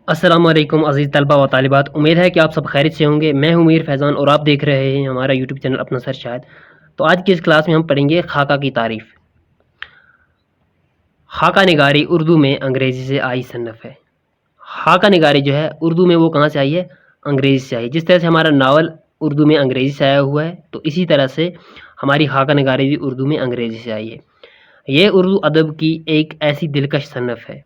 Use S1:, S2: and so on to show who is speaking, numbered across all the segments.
S1: السلام علیکم عزیز طلبہ و طالبات، امید ہے کہ آپ سب خیریت سے ہوں گے۔ میں ہوں میر فیضان اور آپ دیکھ رہے ہیں ہمارا یوٹیوب چینل اپنا سر شاہد۔ تو آج کی اس کلاس میں ہم پڑھیں گے خاکہ کی تعریف۔ خاکہ نگاری اردو میں انگریزی سے آئی صنف ہے۔ خاکہ نگاری جو ہے اردو میں وہ کہاں سے آئی ہے؟ انگریزی سے آئی۔ جس طرح سے ہمارا ناول اردو میں انگریزی سے آیا ہوا ہے، تو اسی طرح سے ہماری خاکہ نگاری بھی اردو میں انگریزی سے آئی ہے۔ یہ اردو ادب کی ایک ایسی دلکش صنف ہے،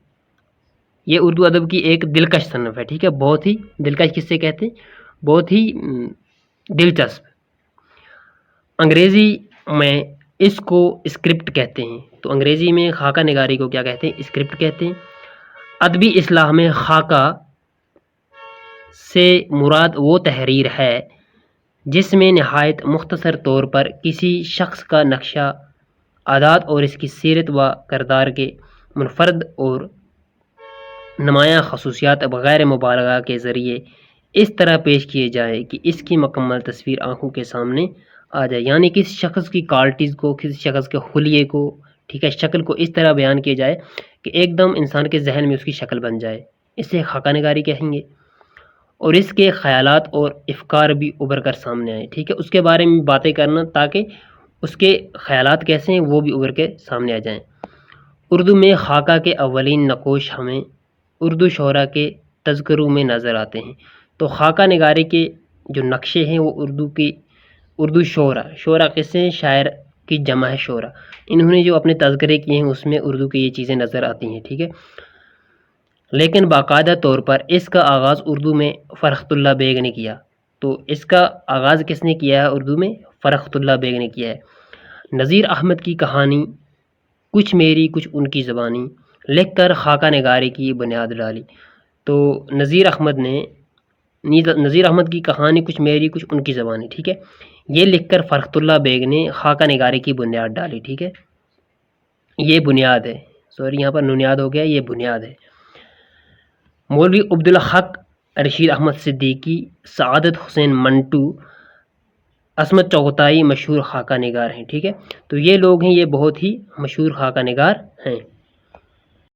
S1: یہ اردو ادب کی ایک دلکش صنف ہے، ٹھیک ہے، بہت ہی دلکش کس سے کہتے ہیں؟ بہت ہی دلچسپ۔ انگریزی میں اس کو اسکرپٹ کہتے ہیں، تو انگریزی میں خاکہ نگاری کو کیا کہتے ہیں؟ اسکرپٹ کہتے ہیں۔ ادبی اصطلاح میں خاکہ سے مراد وہ تحریر ہے جس میں نہایت مختصر طور پر کسی شخص کا نقشہ، عادات اور اس کی سیرت و کردار کے منفرد اور نمایاں خصوصیات بغیر مبالغہ کے ذریعے اس طرح پیش کیے جائیں کہ اس کی مکمل تصویر آنکھوں کے سامنے آ جائے، یعنی کسی شخص کی کوالٹیز کو، کسی شخص کے حلیے کو، ٹھیک ہے، شکل کو اس طرح بیان کیا جائے کہ ایک دم انسان کے ذہن میں اس کی شکل بن جائے، اسے خاکہ نگاری کہیں گے۔ اور اس کے خیالات اور افکار بھی ابھر کر سامنے آئیں، ٹھیک ہے، اس کے بارے میں باتیں کرنا تاکہ اس کے خیالات کیسے ہیں وہ بھی ابھر کے سامنے آ جائیں۔ اردو میں خاکہ کے اولین نقوش ہمیں اردو شعراء کے تذکروں میں نظر آتے ہیں۔ تو خاکہ نگاری کے جو نقشے ہیں وہ اردو شعراء کیسے ہیں؟ شاعر کی جمع ہے شعراء، انہوں نے جو اپنے تذکرے کیے ہیں اس میں اردو کی یہ چیزیں نظر آتی ہیں، ٹھیک ہے۔ لیکن باقاعدہ طور پر اس کا آغاز اردو میں فرخت اللہ بیگ نے کیا۔ تو اس کا آغاز کس نے کیا ہے اردو میں؟ فرخت اللہ بیگ نے کیا ہے۔ نذیر احمد کی کہانی کچھ میری کچھ ان کی زبانی لکھ کر خاکہ نگاری کی بنیاد ڈالی۔ تو نذیر احمد کی کہانی کچھ میری کچھ ان کی زبانی، ٹھیک ہے، یہ لکھ کر فرخت اللہ بیگ نے خاکہ نگاری کی بنیاد ڈالی، ٹھیک ہے، یہ بنیاد ہے، سوری یہاں پر ننیاد ہو گیا، یہ بنیاد ہے۔ مولوی عبدالحق رشید احمد صدیقی، سعادت حسین منٹو، عصمت چغتائی مشہور خاکہ نگار ہیں، ٹھیک ہے، تو یہ لوگ ہیں، یہ بہت ہی مشہور خاکہ نگار ہیں۔